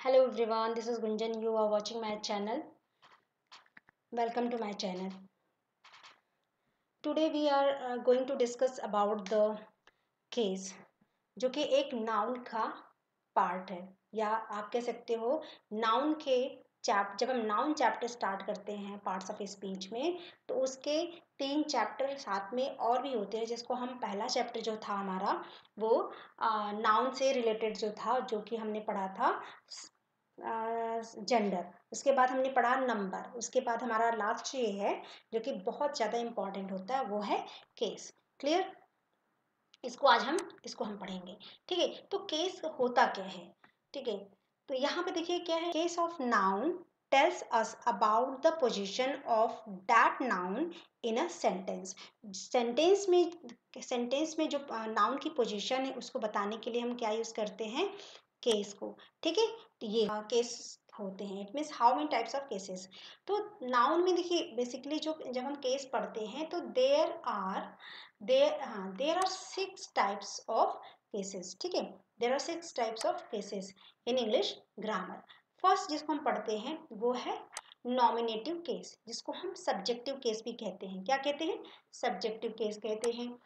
Hello everyone, this is Gunjan. You are watching my channel. Welcome to my channel. Today we are going to discuss about the case, जो कि एक noun का part है या आप कह सकते हो नाउन के जब हम नाउन चैप्टर स्टार्ट करते हैं पार्ट्स ऑफ स्पीच में, तो उसके 3 चैप्टर साथ में और भी होते हैं, जिसको हम पहला चैप्टर जो था हमारा वो नाउन से रिलेटेड जो था, जो कि हमने पढ़ा था जेंडर। उसके बाद हमने पढ़ा नंबर। उसके बाद हमारा लास्ट ये है जो कि बहुत ज़्यादा इंपॉर्टेंट होता है, वो है केस। क्लियर? इसको हम पढ़ेंगे। ठीक है, तो केस होता क्या है? ठीक है, तो यहाँ पे देखिए क्या है। Case of noun tells us about the position of that noun in a sentence. Sentence में जो नाउन की पोजीशन है उसको बताने के लिए हम क्या यूज करते हैं? केस को। ठीक है, तो ये केस होते हैं। It means how many types of cases. तो नाउन में देखिए बेसिकली जब हम केस पढ़ते हैं तो there are 6 types of cases. ठीक है, there are 6 types of cases in English grammar. First जिसको हम पढ़ते हैं वो है नॉमिनेटिव केस, जिसको हम सब्जेक्टिव केस भी कहते हैं। क्या कहते हैं? सब्जेक्टिव केस कहते हैं।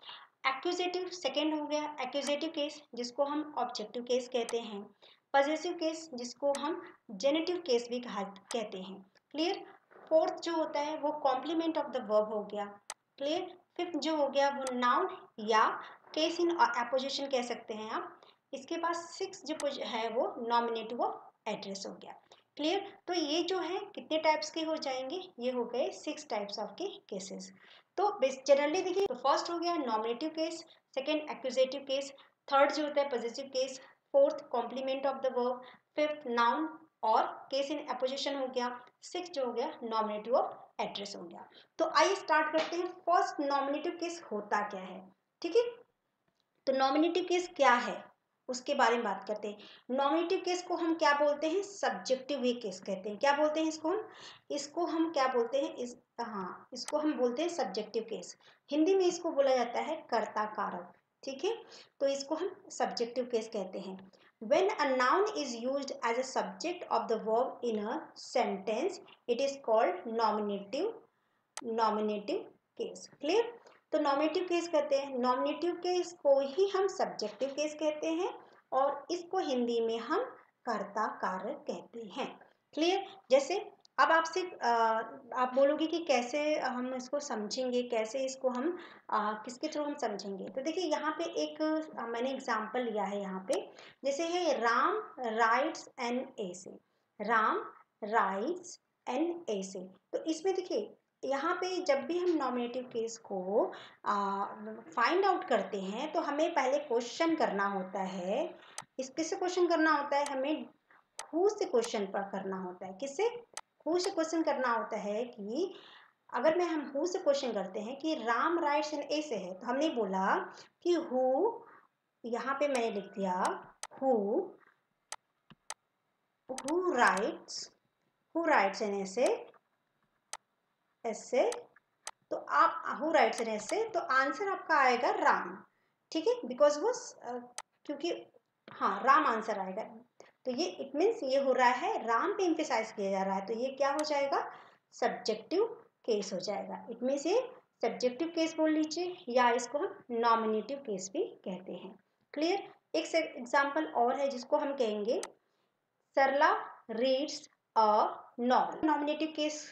एक्यूजेटिव सेकेंड हो गया एक्यूजेटिव केस, जिसको हम ऑब्जेक्टिव केस कहते हैं। पॉजेसिव केस, जिसको हम जेनेटिव केस भी कहते हैं। क्लियर? फोर्थ जो होता है वो कॉम्प्लीमेंट ऑफ द वर्ब हो गया। क्लियर? फिफ्थ जो हो गया वो नाउन या केस इन अपोजिशन कह सकते हैं आप। इसके बाद सिक्स जो है वो नॉमिनेटिव ऑफ एड्रेस हो गया। क्लियर? तो ये जो है कितने टाइप्स के हो जाएंगे? ये हो गए 6 टाइप्स ऑफ के केसेस। तो जनरली देखिए, तो फर्स्ट हो गया nominative case, second accusative case, third जो होता है positive case, fourth complement of the verb, fifth noun और केस इन अपोजिशन हो गया, सिक्स जो हो गया नॉमिनेटिव ऑफ एड्रेस हो गया। तो आइए स्टार्ट करते हैं। फर्स्ट नॉमिनेटिव केस होता क्या है? ठीक है, तो नॉमिनेटिव केस क्या है उसके बारे में बात करते हैं। नॉमिनेटिव केस को हम क्या बोलते हैं? सब्जेक्टिव वे केस कहते हैं। क्या बोलते हैं इसको हम क्या बोलते हैं? इसको हम बोलते हैं सब्जेक्टिव केस। हिंदी में इसको बोला जाता है कर्ता कारक। ठीक है, तो इसको हम सब्जेक्टिव केस कहते हैं। When a noun is used as a subject of the verb in a sentence, it is called nominative case. Clear? तो नॉमिनेटिव केस कहते हैं। नॉमिनेटिव केस को ही हम सब्जेक्टिव केस कहते हैं और इसको हिंदी में हम कर्ता कारक कहते हैं। क्लियर? जैसे अब आपसे आप बोलोगे कि कैसे हम इसको समझेंगे, कैसे इसको हम किसके थ्रू हम समझेंगे। तो देखिए यहाँ पे एक मैंने एग्जांपल लिया है। यहाँ पे जैसे है राम राइट्स एन ऐसे। राम राइट्स एन ऐसे। तो इसमें देखिए यहाँ पे जब भी हम नॉमिनेटिव केस को फाइंड आउट करते हैं तो हमें पहले क्वेश्चन करना होता है। किससे क्वेश्चन करना होता है? हमें हु से क्वेश्चन पर करना होता है। किससे? हु से क्वेश्चन करना होता है कि अगर हम हु से क्वेश्चन करते हैं कि राम राइट्स एन ऐसे है, तो हमने बोला कि हु, यहाँ पे मैंने लिख दिया हु राइट्स एन ऐसे। तो आप हु राइट्स एन ऐसे, तो आंसर आपका आएगा राम। ठीक है, बिकॉज वो क्योंकि हाँ राम आंसर आएगा। तो ये इट मीन्स ये हो रहा है राम पे एम्फेसाइज किया जा रहा है, तो ये क्या हो जाएगा? सब्जेक्टिव केस हो जाएगा। इट मीन्स ये सब्जेक्टिव केस बोल लीजिए या इसको हम नॉमिनेटिव केस भी कहते हैं। क्लियर? एक एग्जाम्पल और है जिसको हम कहेंगे Sarla reads a novel. Nominative case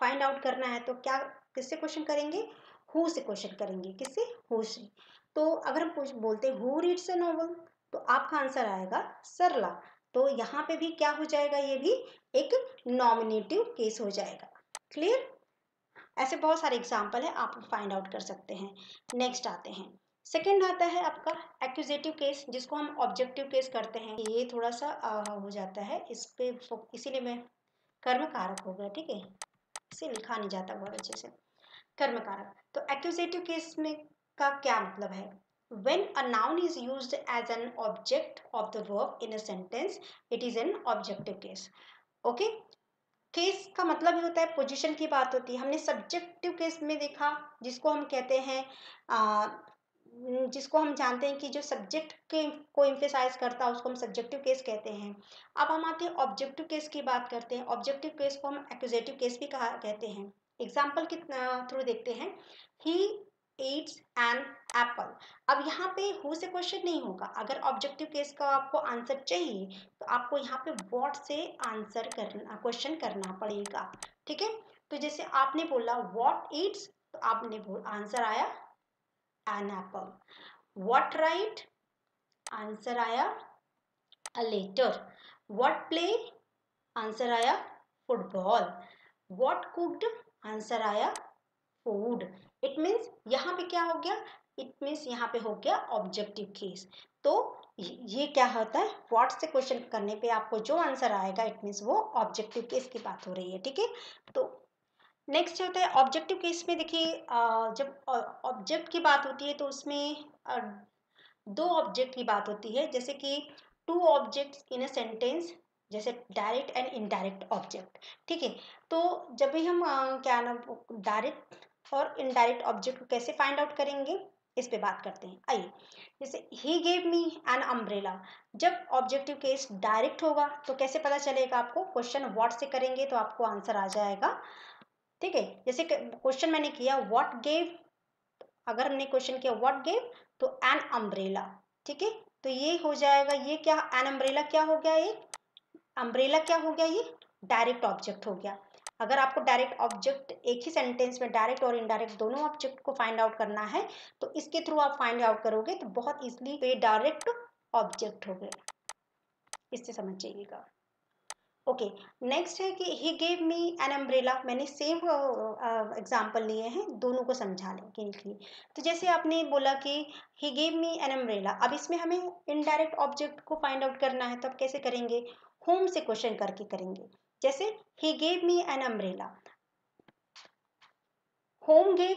find out करना है तो क्या किससे क्वेश्चन करेंगे? हु से क्वेश्चन करेंगे। किससे? हु से। तो अगर हम बोलते हैं हु रीड्स अ नॉवल, तो आपका आंसर आएगा सरला। तो यहाँ पे भी क्या हो जाएगा? ये भी एक नॉमिनेटिव केस हो जाएगा। क्लियर? ऐसे बहुत सारे एग्जाम्पल है, आप फाइंड आउट कर सकते हैं। नेक्स्ट आते हैं, सेकेंड आता है आपका एक्यूजेटिव केस, जिसको हम ऑब्जेक्टिव केस करते हैं। ये थोड़ा सा हो जाता है इस पे, इसीलिए मैं कर्म कारक हो गया। ठीक है, इसे लिखा नहीं जाता बहुत अच्छे से। कर्म कारक। तो एक्यूजेटिव केस में का क्या मतलब है? When a noun is used as an object of the verb in a sentence, it is an objective case. Okay? Case का मतलब ही होता है पोजीशन की बात होती है। हमने सब्जेक्टिव केस में देखा जिसको हम कहते हैं जिसको हम जानते हैं कि जो सब्जेक्ट के को एम्फेसाइज करता है उसको हम सब्जेक्टिव केस कहते हैं। अब हम आते हैं ऑब्जेक्टिव केस की बात करते हैं। ऑब्जेक्टिव केस को हम एक्यूजेटिव केस भी कहा कहते हैं। एग्जाम्पल के थ्रू देखते हैं। He eats an apple. अब यहाँ पे हु से क्वेश्चन नहीं होगा। अगर ऑब्जेक्टिव केस का आपको आंसर चाहिए तो आपको यहाँ पे व्हाट से आंसर करना, क्वेश्चन करना पड़ेगा। ठीक है, तो जैसे आपने बोला व्हाट ईट्स, तो आपने आंसर आया an apple. What right? Answer आया a letter. What play? Answer आया फुटबॉल. What cooked? आंसर आया फूड. इट मीन्स यहाँ पे क्या हो गया? इट मीन्स यहाँ पे हो गया ऑब्जेक्टिव केस। तो ये क्या होता है? व्हाट से क्वेश्चन करने पे आपको जो आंसर आएगा इट मीन्स वो ऑब्जेक्टिव केस की बात हो रही है। ठीक है, तो नेक्स्ट होता है ऑब्जेक्टिव केस में। देखिए जब ऑब्जेक्ट की बात होती है तो उसमें दो ऑब्जेक्ट की बात होती है, जैसे कि two objects in a sentence, जैसे डायरेक्ट एंड इनडायरेक्ट ऑब्जेक्ट। ठीक है, तो जब भी हम क्या नाम डायरेक्ट और इनडायरेक्ट ऑब्जेक्ट को कैसे फाइंड आउट करेंगे इस पे बात करते हैं। आइए, जैसे he gave me an umbrella. जब ऑब्जेक्टिव केस डायरेक्ट होगा तो कैसे पता चलेगा आपको? क्वेश्चन व्हाट से करेंगे तो आपको आंसर आ जाएगा। ठीक है, जैसे क्वेश्चन मैंने किया व्हाट गेव, अगर हमने क्वेश्चन किया व्हाट गेव तो एन अम्ब्रेला। ठीक है, तो ये हो जाएगा, ये क्या एन अम्ब्रेला क्या हो गया? ये अम्ब्रेला क्या हो गया? ये डायरेक्ट ऑब्जेक्ट हो गया। अगर आपको डायरेक्ट ऑब्जेक्ट एक ही सेंटेंस में डायरेक्ट और इनडायरेक्ट दोनों ऑब्जेक्ट को फाइंड आउट करना है तो इसके थ्रू आप फाइंड आउट करोगे तो बहुत इजीली ये डायरेक्ट ऑब्जेक्ट हो गए, इससे समझ जाइएगा। ओके, नेक्स्ट है कि he gave me an umbrella. मैंने सेम एग्जाम्पल लिए हैं, दोनों को समझाने के लिए। तो जैसे आपने बोला कि he gave me an umbrella, अब इसमें हमें इनडायरेक्ट ऑब्जेक्ट को फाइंड आउट करना है, तो आप कैसे करेंगे? होम से क्वेश्चन करके करेंगे। जैसे he gave me an umbrella, home gave,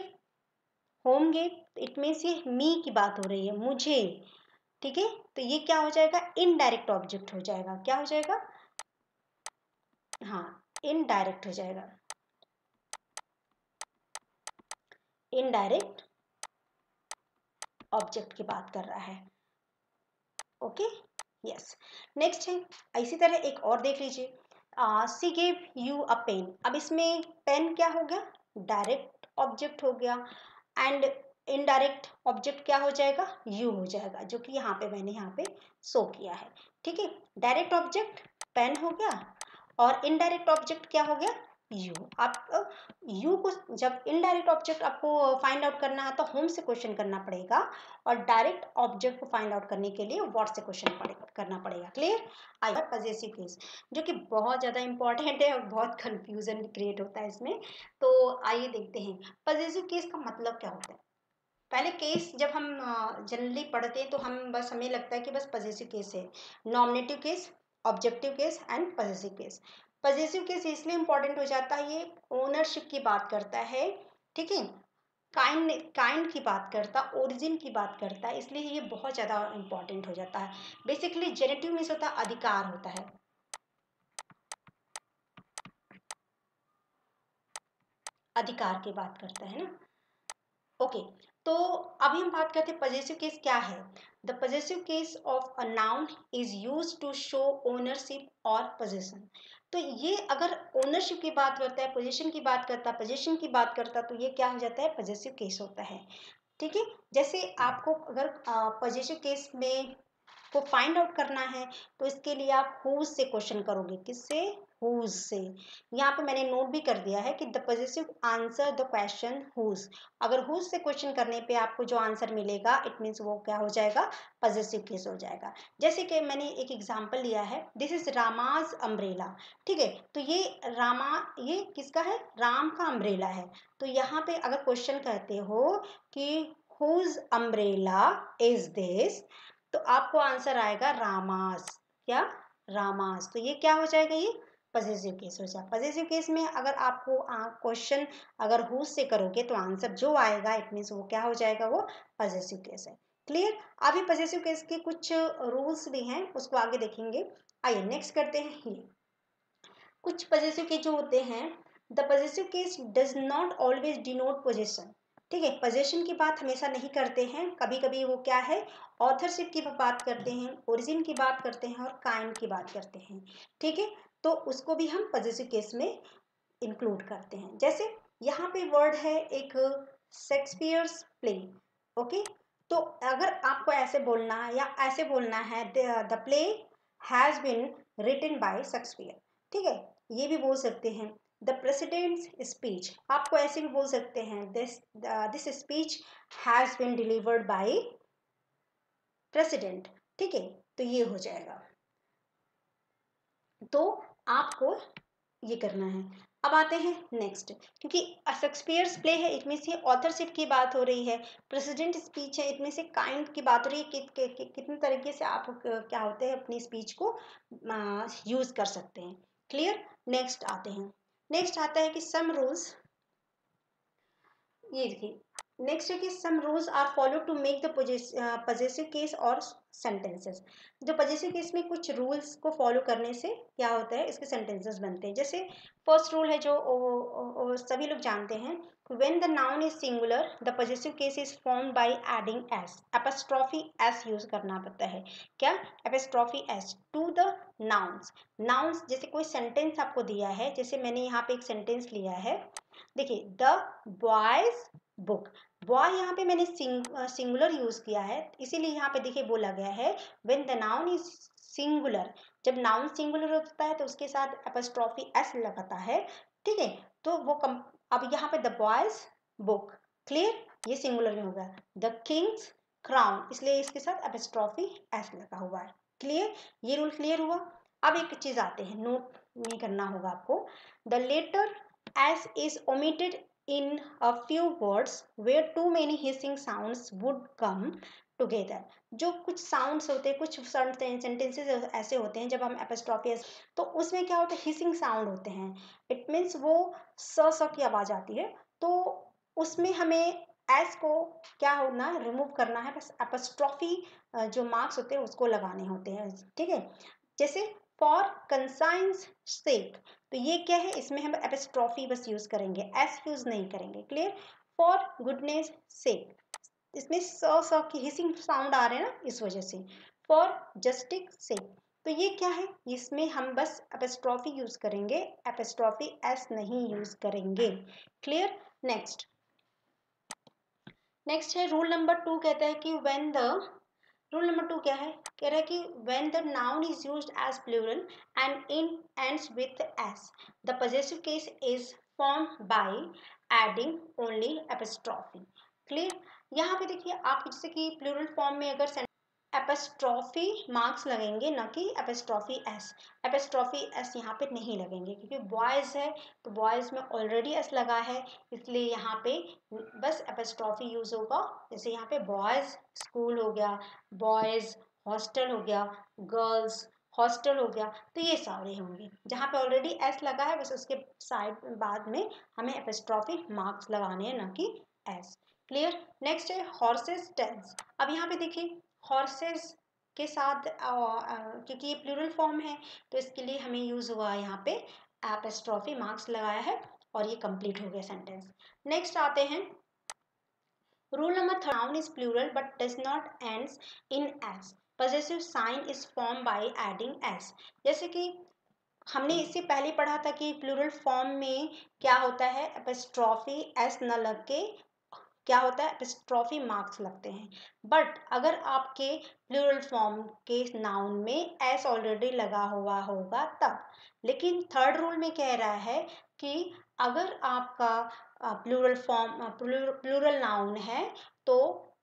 home gave it means ये मी की बात हो रही है, मुझे। ठीक है, तो ये क्या हो जाएगा? इनडायरेक्ट ऑब्जेक्ट हो जाएगा। क्या हो जाएगा? हाँ, इनडायरेक्ट हो जाएगा, इनडायरेक्ट ऑब्जेक्ट की बात कर रहा है। Okay, yes. नेक्स्ट है, इसी तरह एक और देख लीजिए। She gave you a pen. अब इसमें पेन क्या हो गया? डायरेक्ट ऑब्जेक्ट हो गया, एंड इनडायरेक्ट ऑब्जेक्ट क्या हो जाएगा? यू हो जाएगा, जो कि यहाँ पे मैंने यहाँ पे शो किया है। ठीक है, डायरेक्ट ऑब्जेक्ट पेन हो गया और इनडायरेक्ट ऑब्जेक्ट क्या हो गया? यू। आप यू को जब इनडायरेक्ट ऑब्जेक्ट आपको फाइंड आउट करना है तो होम से क्वेश्चन करना पड़ेगा, और डायरेक्ट ऑब्जेक्ट को फाइंड आउट करने के लिए व्हाट से क्वेश्चन करना पड़ेगा। क्लियर? आइए, पजेसिव केस जो कि बहुत ज़्यादा इंपॉर्टेंट है और बहुत कंफ्यूजन क्रिएट होता है इसमें। तो आइए देखते हैं पजेसिव केस का मतलब क्या होता है। पहले केस जब हम जनरली पढ़ते हैं तो हमें लगता है कि बस पजेसिव केस है। Nominative case, objective case and possessive case. Possessive case इसलिए इंपॉर्टेंट हो जाता है, ये ओनरशिप की बात करता है। ठीक है, काइंड की बात करता, ओरिजिन की बात करता है, इसलिए ये बहुत ज़्यादा इंपॉर्टेंट हो जाता है। बेसिकली जेनेटिव मीन्स होता है अधिकार होता है, अधिकार की बात करता है ना। ओके, तो अभी हम बात करते हैं पजेसिव केस क्या है। The possessive case of a noun is use to show ownership और पोजीशन। तो ये अगर ओनरशिप की बात करता है, पोजीशन की बात करता है, पोजीशन की बात करता है, तो ये क्या हो जाता है? पजेसिव केस होता है। ठीक है, जैसे आपको अगर पजेसिव केस में को फाइंड आउट करना है तो इसके लिए आप हुज से क्वेश्चन करोगे। किससे? हुज से। यहाँ पे मैंने नोट भी कर दिया है कि the possessive answer the question whose. अगर हुज से क्वेश्चन करने पे आपको जो आंसर मिलेगा इट मीन्स वो क्या हो जाएगा? पजेसिव केस हो जाएगा। जैसे कि मैंने एक एग्जांपल लिया है, दिस इज रामाज अम्ब्रेला। ठीक है, तो ये ये किसका है? राम का अम्ब्रेला है। तो यहाँ पे अगर क्वेश्चन कहते हो कि हुज अम्ब्रेला इज दिस, तो आपको आंसर आएगा रामास। क्या? रामास। तो ये क्या हो जाएगा? ये पजेसिव केस हो जाएगा। पजेसिव केस में अगर आपको क्वेश्चन अगर हु से करोगे तो आंसर जो आएगा इट मीन्स वो क्या हो जाएगा? वो पजेसिव केस है। क्लियर? अभी पजेसिव केस के कुछ रूल्स भी हैं, उसको आगे देखेंगे। आइए नेक्स्ट करते हैं। ये कुछ पजेसिव केस जो होते हैं, the possessive case does not always denote position. ठीक है। पोजेशन की बात हमेशा नहीं करते हैं, कभी कभी वो क्या है, ऑथरशिप की बात करते हैं, ओरिजिन की बात करते हैं और काइंड की बात करते हैं। ठीक है, तो उसको भी हम पॉजिटिव केस में इंक्लूड करते हैं। जैसे यहाँ पे वर्ड है एक शेक्सपियर्स प्ले। ओके, तो अगर आपको ऐसे बोलना है या ऐसे बोलना है the play has been written by Shakespeare. ठीक है, ये भी बोल सकते हैं। द प्रेसिडेंट्स स्पीच, आपको ऐसे भी बोल सकते हैं this speech has been delivered by president. ठीक है, तो ये हो जाएगा। तो आपको ये करना है। अब आते हैं नेक्स्ट, क्योंकि शेक्सपियर्स प्ले है इसमें से ऑथरशिप की बात हो रही है, प्रेसिडेंट स्पीच है इसमें से काइंड की बात हो रही है कि कितने तरीके से आप क्या होते हैं अपनी स्पीच को यूज कर सकते हैं। क्लियर। नेक्स्ट आते हैं, नेक्स्ट आता है कि सम रूल्स, ये देखिए नेक्स्ट है कि some rules are follow to make the possessive case और सेंटेंसेस। जो पॉजेसिव केस में कुछ रूल्स को फॉलो करने से क्या होता है, इसके सेंटेंसेस बनते हैं। जैसे फर्स्ट रूल है जो सभी लोग जानते हैं, when the noun is singular the possessive case is formed by adding S, apostrophe S use करना पड़ता है। क्या, apostrophe S to the nouns. Nouns जैसे कोई सेंटेंस आपको दिया है, जैसे मैंने यहाँ पे एक सेंटेंस लिया है, देखिए द बॉयज बुक। बॉय यहाँ पे मैंने सिंगुलर यूज किया है, इसीलिए यहाँ पे देखिए बोला गया है when the noun is singular. जब नाउन सिंगुलर होता है तो उसके साथ एपोस्ट्रोफी एस लगाता है। ठीक है, तो वो अब यहाँ पे द बॉयज बुक, क्लियर, ये सिंगुलर में होगा। द किंग्स क्राउन, इसलिए इसके साथ एपोस्ट्रोफी एस लगा हुआ है। क्लियर, ये रूल क्लियर हुआ। अब एक चीज आते हैं, नोट नहीं करना होगा आपको, the letter S is omitted in a few words where too many hissing sounds would come together। जो कुछ साउंड्स होते हैं, कुछ सेंटेंसेस ऐसे होते हैं जब हम एपोस्ट्रोफी तो उसमें क्या होता है, हिसिंग साउंड होते हैं। इट मीन्स वो स की आवाज आती है, तो उसमें हमें एस को क्या होना, रिमूव करना है, बस एपोस्ट्रोफी जो मार्क्स होते हैं उसको लगाने होते हैं। ठीक है, जैसे फॉर कंसाइंस सेक, तो ये क्या है, इसमें हम एपोस्ट्रोफी बस यूज करेंगे, एस यूज नहीं करेंगे। क्लियर। फॉर गुडनेस सेक, इसमें स की हिसिंग साउंड आ रहे हैं ना, इस वजह से। फॉर जस्टिस सेक, तो ये क्या है, इसमें हम बस एपोस्ट्रोफी यूज करेंगे, एपोस्ट्रोफी एस नहीं यूज करेंगे। क्लियर। नेक्स्ट, नेक्स्ट है रूल नंबर 2, कहता है कि व्हेन द, रूल नंबर 2 क्या है, कह रहा है कि when the noun is used as plural and in ends with S the possessive case is formed by adding only apostrophe. Clear. यहाँ पे देखिए आप जैसे कि प्लूरल फॉर्म में अगर एपोस्ट्रोफी मार्क्स लगेंगे, ना कि एपोस्ट्रोफी एस। एपोस्ट्रोफी एस यहाँ पे नहीं लगेंगे क्योंकि बॉयज है, तो बॉयज में ऑलरेडी एस लगा है, इसलिए यहाँ पे बस एपोस्ट्रोफी यूज होगा। जैसे यहाँ पे बॉयज स्कूल हो गया, बॉयज हॉस्टल हो गया, गर्ल्स हॉस्टल हो गया, तो ये सारे होंगे जहाँ पे ऑलरेडी एस लगा है, बस उसके साइड बाद में हमें एपोस्ट्रोफी मार्क्स लगाने हैं, ना कि एस। क्लियर। नेक्स्ट है हॉर्सेस टेंस। अब यहाँ पे देखिए हॉर्सेस के साथ क्योंकि ये प्लूरल फॉर्म है, तो इसके लिए हमें यूज हुआ है यहाँ पे एपोस्ट्रोफी मार्क्स लगाया है, और ये कंप्लीट हो गया सेंटेंस। नेक्स्ट आते हैं rule number 3, noun is plural but does not ends in S, possessive sign is form by adding S. जैसे कि हमने इससे पहले पढ़ा था कि प्लूरल फॉर्म में क्या होता है, एपोस्ट्रोफी एस न लग के क्या होता है, एपोस्ट्रोफी मार्क्स लगते हैं। बट अगर आपके प्लूरल फॉर्म के नाउन में एस ऑलरेडी लगा हुआ होगा तब। लेकिन थर्ड रूल में कह रहा है कि अगर आपका प्लूरल फॉर्म प्लूरल नाउन है तो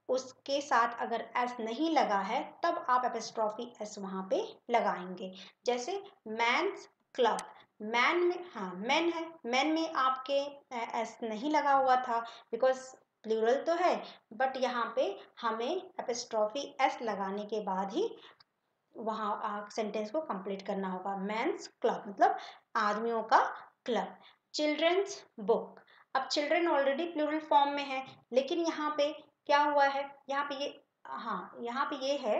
उसके साथ अगर एस नहीं लगा है तब आप एपोस्ट्रोफी एस वहां पे लगाएंगे। जैसे मैन्स क्लब, मैन में, हाँ मैन है, मैन में आपके एस नहीं लगा हुआ था बिकॉज प्लूरल तो है, बट यहाँ पे हमें एपोस्ट्रोफी एस लगाने के बाद ही वहाँ सेंटेंस को कंप्लीट करना होगा। मेंस क्लब मतलब आदमियों का क्लब। चिल्ड्रंस बुक, अब चिल्ड्रन ऑलरेडी प्लूरल फॉर्म में है, लेकिन यहाँ पे क्या हुआ है, यहाँ पे ये, हाँ यहाँ पे ये है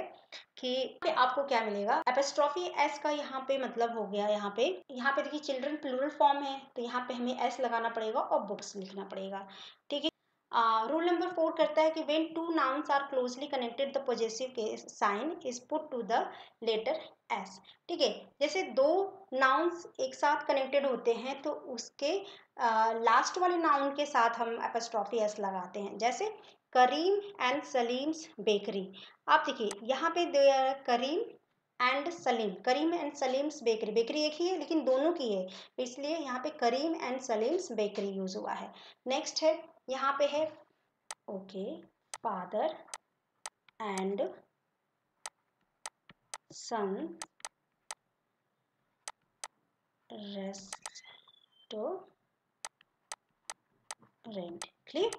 कि आपको क्या मिलेगा, एपोस्ट्रोफी एस का यहाँ पे मतलब हो गया, यहाँ पे देखिए चिल्ड्रन प्लूरल फॉर्म है, तो यहाँ पे हमें एस लगाना पड़ेगा और बुक्स लिखना पड़ेगा। ठीक है। रूल नंबर 4 करता है कि when two nouns are closely connected the possessive sign is put to the letter S. ठीक है, जैसे दो नाउन्स एक साथ कनेक्टेड होते हैं तो उसके लास्ट वाले नाउन के साथ हम एपोस्ट्रोफी एस लगाते हैं। जैसे करीम एंड सलीम्स बेकरी। आप देखिए यहाँ पे Karim and Salim, Karim and Salim's bakery, bakery एक ही है लेकिन दोनों की है, इसलिए यहाँ पे Karim and Salim's bakery use हुआ है। नेक्स्ट है, यहाँ पे है okay father and son restaurant. Clear?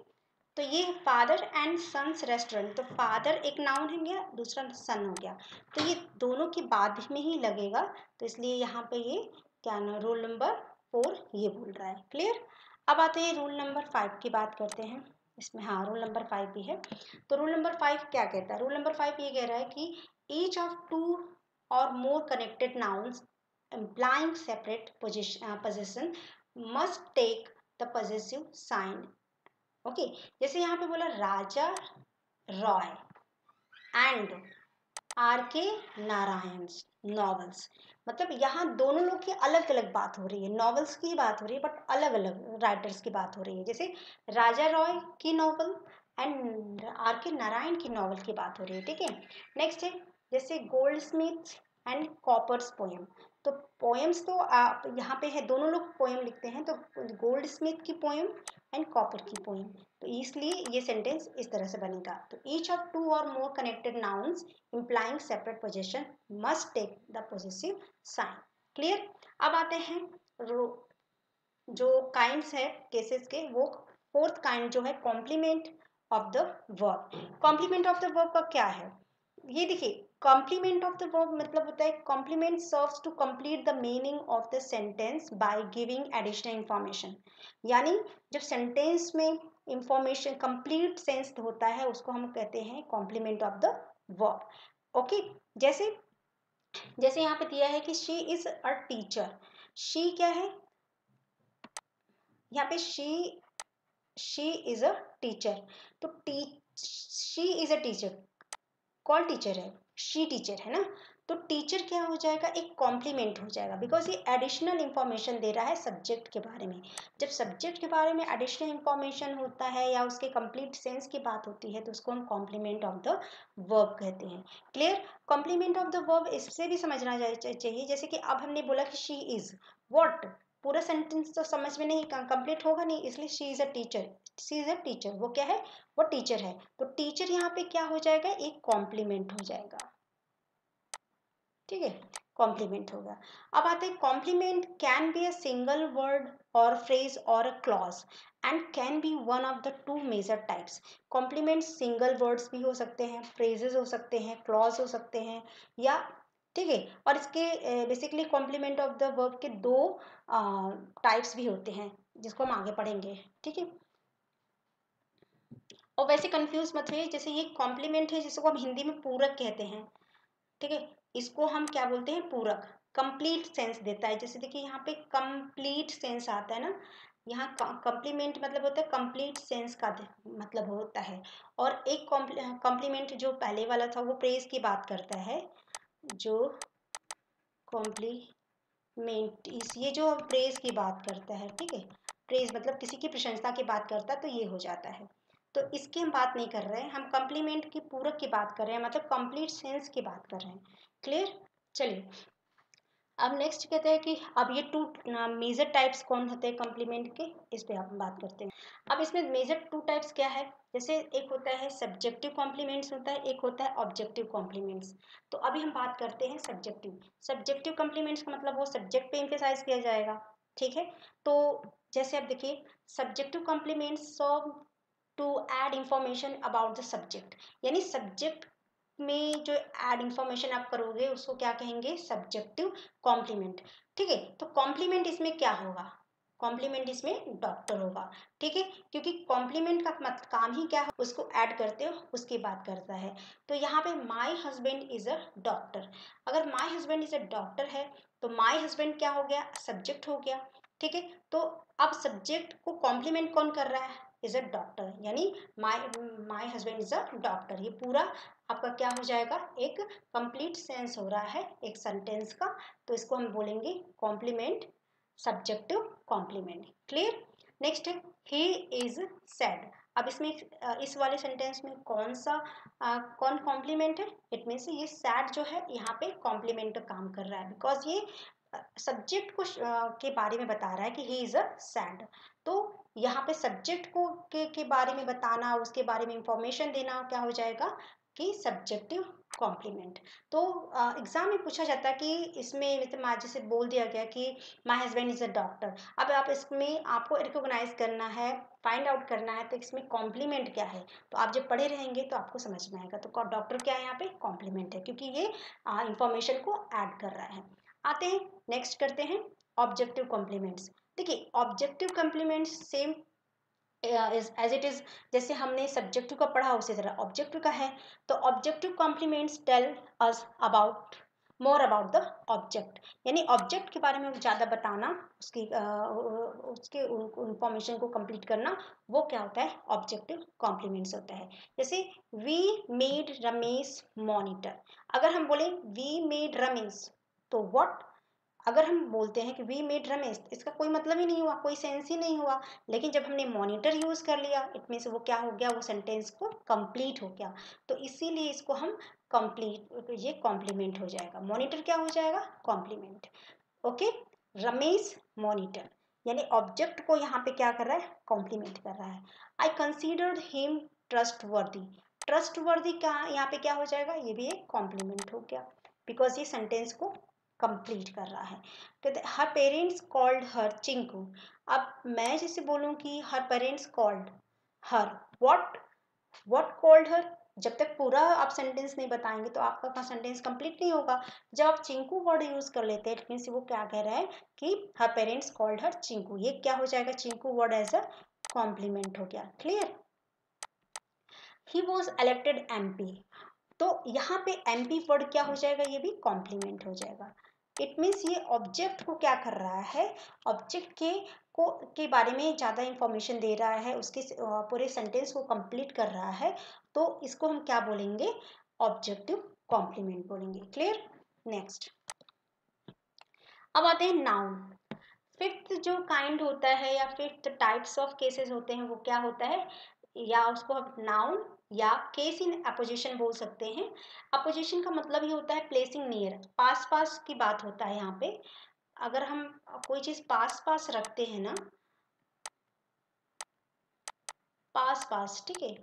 तो ये फादर एंड सन्स रेस्टोरेंट, तो फादर एक नाउन है गया, दूसरा सन हो गया, तो ये दोनों की बाद में ही लगेगा, तो इसलिए यहाँ पे ये क्या ना रूल नंबर 4 ये बोल रहा है। क्लियर? अब आते हैं रूल नंबर 5 की बात करते हैं। इसमें हाँ रूल नंबर 5 भी है। तो रूल नंबर 5 क्या कहता है? रूल नंबर 5 ये कह रहा है कि ईच ऑफ टू और more connected nouns implying separate possession must take the possessive sign। Okay जैसे यहाँ पे बोला राजा रॉय एंड आर के नारायण नॉवेल्स, मतलब यहाँ दोनों लोग की अलग अलग बात हो रही है, नॉवेल्स की बात हो रही है बट अलग अलग राइटर्स की बात हो रही है। जैसे राजा रॉय की नॉवल एंड आर के नारायण की नॉवल की बात हो रही है। ठीक है, नेक्स्ट है जैसे Goldsmith and Cowper's poem. तो पोएम्स तो आप यहाँ पे है, दोनों लोग पोएम लिखते हैं, तो गोल्ड स्मिथ की पोएम एंड कॉपर की पोएम, तो इसलिए ये सेंटेंस इस तरह से बनेगा। तो ईच ऑफ टू और more connected nouns implying separate possession must take the possessive sign। Clear? अब आते हैं जो काइंड्स है केसेस के, वो फोर्थ काइंड जो है complement of the verb. Complement of the verb का क्या है? ये देखिए, कॉम्प्लीमेंट ऑफ द वर्ब मतलब होता है complement serves to complete the meaning of the sentence by giving additional information. यानी जब सेंटेंस में इंफॉर्मेशन कंप्लीट सेंस होता है उसको हम कहते हैं complement of the verb. Okay, जैसे जैसे यहाँ पे दिया है कि she is a teacher. She क्या है यहाँ पे? She is a teacher. तो शी इज अ टीचर, कौन टीचर है? शी टीचर है ना। तो टीचर क्या हो जाएगा? एक कॉम्प्लीमेंट हो जाएगा, बिकॉज ये एडिशनल इंफॉर्मेशन दे रहा है सब्जेक्ट के बारे में। जब सब्जेक्ट के बारे में एडिशनल इंफॉर्मेशन होता है या उसके कंप्लीट सेंस की बात होती है तो उसको हम कॉम्प्लीमेंट ऑफ द वर्ब कहते हैं। Clear? Complement of the verb इससे भी समझना चाहिए, जैसे कि अब हमने बोला कि शी इज व्हाट, पूरा सेंटेंस तो समझ में नहीं कंप्लीट होगा नहीं, इसलिए she is a teacher. She is a teacher, वो क्या है? वो टीचर है। तो टीचर यहाँ पे क्या हो जाएगा? एक कॉम्प्लीमेंट हो जाएगा। ठीक है, कॉम्प्लीमेंट होगा। अब आते हैं complement can be a single word और फ्रेज और a clause and can be one of the two major types. Complement single words भी हो सकते हैं, फ्रेजेस हो सकते हैं, क्लॉज हो सकते हैं, या ठीक है। और इसके basically complement of the verb के दो टाइप्स भी होते हैं जिसको हम आगे पढ़ेंगे। ठीक है, और वैसे कंफ्यूज मत होइए, जैसे ये कॉम्प्लीमेंट है जिसको हम हिंदी में पूरक कहते हैं। ठीक है, इसको हम क्या बोलते हैं? पूरक। कंप्लीट सेंस देता है, जैसे देखिए यहाँ पे कंप्लीट सेंस आता है ना, यहाँ कंप्लीमेंट मतलब होता है कंप्लीट सेंस का मतलब होता है। और एक कॉम्प्लीमेंट जो पहले वाला था वो प्रेज की बात करता है, जो कॉम्प्लीमेंट ये जो प्रेज की बात करता है। ठीक है, प्रेज मतलब किसी की प्रशंसा की बात करता है तो ये हो जाता है। तो इसकी हम बात नहीं कर रहे हैं, हम कॉम्प्लीमेंट की पूरक की बात कर रहे हैं, मतलब कंप्लीट सेंस की बात कर रहे हैं। क्लियर? चलिए, अब नेक्स्ट कहते हैं कि अब ये टू मेजर टाइप्स कौन होते हैं कॉम्प्लीमेंट के, इस पे हम बात करते हैं। अब इसमें मेजर टू टाइप्स क्या है? जैसे एक होता है सब्जेक्टिव कॉम्प्लीमेंट्स होता है, एक होता है ऑब्जेक्टिव कॉम्प्लीमेंट्स। तो अभी हम बात करते हैं सब्जेक्टिव। सब्जेक्टिव कॉम्प्लीमेंट्स का मतलब वो सब्जेक्ट पे एम्फेसाइज किया जाएगा। ठीक है, तो जैसे आप देखिए subjective complements serve to add information about the subject, यानी सब्जेक्ट में जो ऐड इंफॉर्मेशन आप करोगे उसको क्या कहेंगे? Subjective complement. ठीक है, तो कॉम्प्लीमेंट इसमें क्या होगा? कॉम्प्लीमेंट इसमें डॉक्टर होगा। ठीक है, क्योंकि कॉम्प्लीमेंट का मतलब काम ही क्या है? उसको ऐड करते हो उसकी बात करता है। तो यहाँ पे my husband is a doctor, अगर my husband is a doctor है तो माई हस्बैंड क्या हो गया? सब्जेक्ट हो गया। ठीक है, तो अब सब्जेक्ट को कॉम्प्लीमेंट कौन कर रहा है? इज अ डॉक्टर, यानी माई हस्बैंड इज अ डॉक्टर। ये पूरा आपका क्या हो जाएगा, एक कंप्लीट सेंस हो रहा है एक सेंटेंस का, तो इसको हम बोलेंगे complement, subjective complement. Clear. Next है ही इज सैड। अब इसमें इस वाले सेंटेंस में कौन कॉम्प्लीमेंट है, इट मीन्स ये सैड जो है यहाँ पे कॉम्प्लीमेंट का काम कर रहा है, बिकॉज ये सब्जेक्ट को के बारे में बता रहा है कि ही इज अ सैड। तो यहाँ पे सब्जेक्ट को के बारे में बताना, उसके बारे में इंफॉर्मेशन देना क्या हो जाएगा कि सब्जेक्टिव कॉम्प्लीमेंट। तो एग्जाम में पूछा जाता है कि इसमें जैसे बोल दिया गया कि माई हस्बैंड इज अ डॉक्टर। अब आप इसमें आपको रिकॉग्नाइज करना है, फाइंड आउट करना है तो इसमें कॉम्प्लीमेंट क्या है, तो आप जब पढ़े रहेंगे तो आपको समझ में आएगा। तो डॉक्टर क्या है यहाँ पे, कॉम्प्लीमेंट है, क्योंकि ये इंफॉर्मेशन को ऐड कर रहा है। आते हैं नेक्स्ट करते हैं ऑब्जेक्टिव कॉम्प्लीमेंट्स। देखिए objective complements same as it is, जैसे हमने सब्जेक्टिव का पढ़ा उसी तरह ऑब्जेक्टिव का है। तो objective complements tell us about more about the object, यानी ऑब्जेक्ट के बारे में ज़्यादा बताना, उसके इंफॉर्मेशन को कंप्लीट करना, वो क्या होता है ऑब्जेक्टिव कॉम्प्लीमेंट्स होता है। जैसे वी मेड रमेश मॉनिटर। अगर हम बोले वी मेड रमेश, तो व्हाट, अगर हम बोलते हैं कि वी मेड रमेश, इसका कोई मतलब ही नहीं हुआ, कोई सेंस ही नहीं हुआ। लेकिन जब हमने मॉनिटर यूज कर लिया, इट मीन्स वो क्या हो गया, वो सेंटेंस को कंप्लीट हो गया। तो इसीलिए इसको हम कंप्लीट, ये कॉम्प्लीमेंट हो जाएगा, मॉनिटर क्या हो जाएगा, कॉम्प्लीमेंट। ओके, रमेश मॉनिटर, यानी ऑब्जेक्ट को यहाँ पे क्या कर रहा है, कॉम्प्लीमेंट कर रहा है। आई कंसिडर्ड हिम ट्रस्टवर्दी। ट्रस्टवर्दी का यहाँ पे क्या हो जाएगा, ये भी एक कॉम्प्लीमेंट हो गया, बिकॉज ये सेंटेंस को कंप्लीट कर रहा है। कहते हर पेरेंट्स कॉल्ड हर चिंकू। अब मैं जैसे बोलूं कि her parents called her, what called her, जब तक पूरा आप सेंटेंस नहीं बताएंगे तो आपका सेंटेंस कंप्लीट नहीं होगा। जब आप चिंकू वर्ड यूज कर लेते हैं, मीन्स वो क्या कह रहा है कि हर पेरेंट्स कॉल्ड हर चिंकू, ये क्या हो जाएगा, Chinku word as a compliment हो गया। Clear. He was elected MP, तो यहाँ पे एमपी वर्ड क्या हो जाएगा, ये भी कॉम्प्लीमेंट हो जाएगा। इट मीन्स ये ऑब्जेक्ट को क्या कर रहा है, ऑब्जेक्ट के बारे में ज़्यादा इंफॉर्मेशन दे रहा है, उसके पूरे सेंटेंस को कंप्लीट कर रहा है, तो इसको हम क्या बोलेंगे, ऑब्जेक्टिव कॉम्प्लीमेंट बोलेंगे। क्लियर। नेक्स्ट अब आते हैं नाउन। फिफ्थ जो काइंड होता है या फिफ्थ टाइप्स ऑफ केसेस होते हैं वो क्या होता है, या उसको हम नाउन या केस इन अपोजिशन बोल सकते हैं। अपोजिशन का मतलब ये होता है प्लेसिंग नियर, पास पास की बात होता है यहाँ पे। अगर हम कोई चीज पास पास रखते हैं ना, पास पास, ठीक है,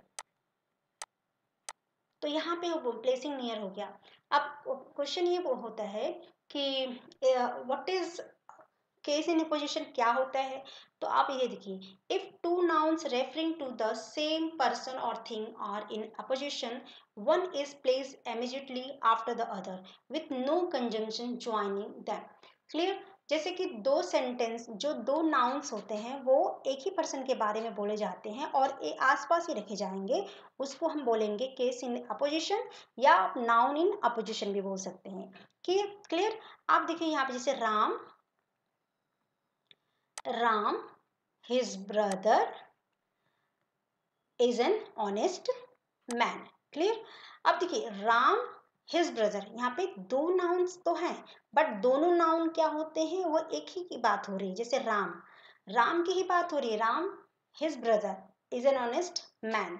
तो यहाँ पे वो प्लेसिंग नियर हो गया। अब क्वेश्चन ये वो होता है कि what is case in apposition क्या होता है। तो आप ये देखिए, if two nouns referring to the same person और thing are in apposition, one is placed immediately after the other with no conjunction joining them. Clear. जैसे कि दो सेंटेंस, जो दो नाउन्स होते हैं वो एक ही पर्सन के बारे में बोले जाते हैं और आसपास ही रखे जाएंगे, उसको हम बोलेंगे केस इन अपोजिशन या नाउन इन अपोजिशन भी बोल सकते हैं। क्लियर। आप देखिए यहाँ पे जैसे Ram his brother is an honest man। Clear. अब देखिए राम his brother, यहाँ पे दो नाउन्स तो हैं, बट दोनों नाउन क्या होते हैं, वो एक ही की बात हो रही है। जैसे राम की ही बात हो रही है, Ram his brother is an honest man।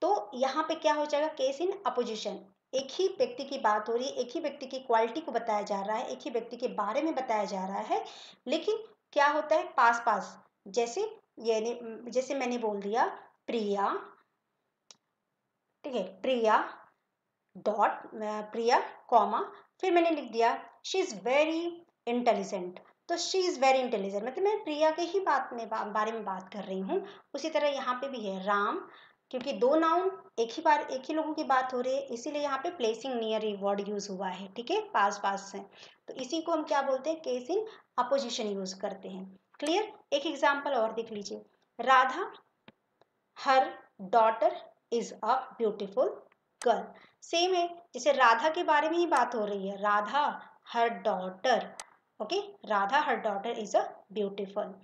तो यहाँ पे क्या हो जाएगा, केस इन अपोजिशन, एक ही व्यक्ति की बात हो रही है, एक ही व्यक्ति की क्वालिटी को बताया जा रहा है, एक ही व्यक्ति के बारे में बताया जा रहा है, लेकिन क्या होता है पास पास। जैसे जैसे मैंने बोल दिया प्रिया, ठीक है, प्रिया डॉट, प्रिया कॉमा, फिर मैंने लिख दिया शी इज वेरी इंटेलिजेंट। तो शी इज वेरी इंटेलिजेंट मतलब मैं प्रिया के ही बारे में बात कर रही हूँ। उसी तरह यहाँ पे भी है राम, क्योंकि दो नाउन एक ही लोगों की बात हो रही है, इसीलिए यहाँ पे प्लेसिंग नियर वर्ड यूज हुआ है, ठीक है, पास पास से। तो इसी को हम क्या बोलते हैं, केस इन अपोजिशन यूज करते हैं। क्लियर। एक एग्जाम्पल और देख लीजिए, Radha her daughter is a beautiful girl. Same है, जैसे राधा के बारे में ही बात हो रही है, Radha her daughter, okay, Radha her daughter is a beautiful.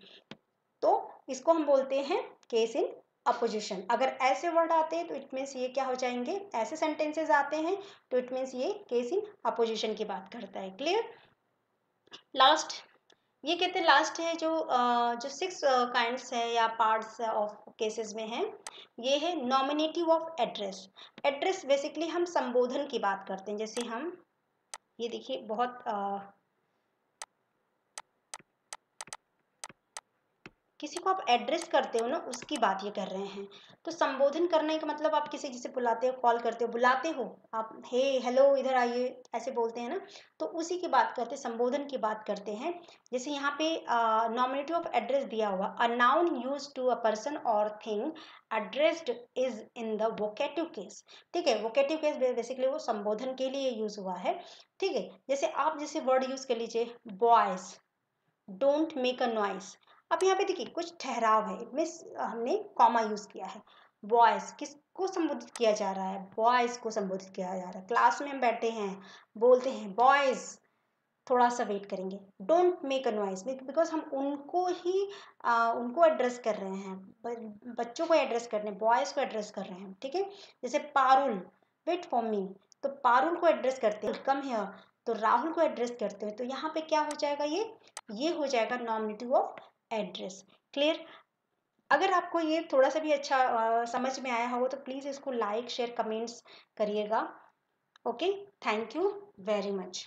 तो इसको हम बोलते हैं केस इन अपोजिशन। अगर ऐसे वर्ड आते हैं तो इट मीन्स ये क्या हो जाएंगे, ऐसे सेंटेंसेस आते हैं तो इट मीन्स ये केस इन अपोजिशन की बात करता है। क्लियर। लास्ट ये कहते हैं, लास्ट है जो 6 काइंड्स है या पार्ट्स ऑफ केसेस में है, ये है nominative of address. Address basically हम संबोधन की बात करते हैं। जैसे हम ये देखिए बहुत किसी को आप एड्रेस करते हो ना, उसकी बात ये कर रहे हैं। तो संबोधन करने का मतलब आप किसी जिसे बुलाते हो, कॉल करते हो, बुलाते हो आप, हे हेलो इधर आइए ऐसे बोलते हैं ना, तो उसी की बात करते हैं, संबोधन की बात करते हैं। जैसे यहाँ पे नॉमिनेटिव ऑफ एड्रेस दिया हुआ, a noun use to a person और thing addressed is in the vocative case. ठीक है, वोकेटिव केस बेसिकली वो संबोधन के लिए यूज हुआ है। ठीक है, जैसे आप जैसे वर्ड यूज कर लीजिए, boys don't make a noise. अब यहाँ पे देखिए कुछ ठहराव है, इसमें हमने कॉमा यूज किया है। बॉयज किसको संबोधित किया जा रहा है, बॉयज को संबोधित किया जा रहा है। क्लास में हम बैठे हैं, बोलते हैं बॉयज, थोड़ा सा वेट करेंगे, don't make a noise, because हम उनको ही उनको एड्रेस कर रहे हैं, बच्चों को एड्रेस कर रहे हैं, बॉयज को एड्रेस कर रहे हैं। ठीक है, जैसे पारुल वेट फॉर मी, तो पारुल को एड्रेस करते हैं, कम है, तो राहुल को एड्रेस करते हैं, तो यहाँ पे क्या हो जाएगा, ये हो जाएगा नॉमिनेटिव ऑफ एड्रेस। क्लियर। अगर आपको ये थोड़ा सा भी अच्छा समझ में आया होगा तो प्लीज़ इसको लाइक शेयर कमेंट्स करिएगा। Okay, thank you very much.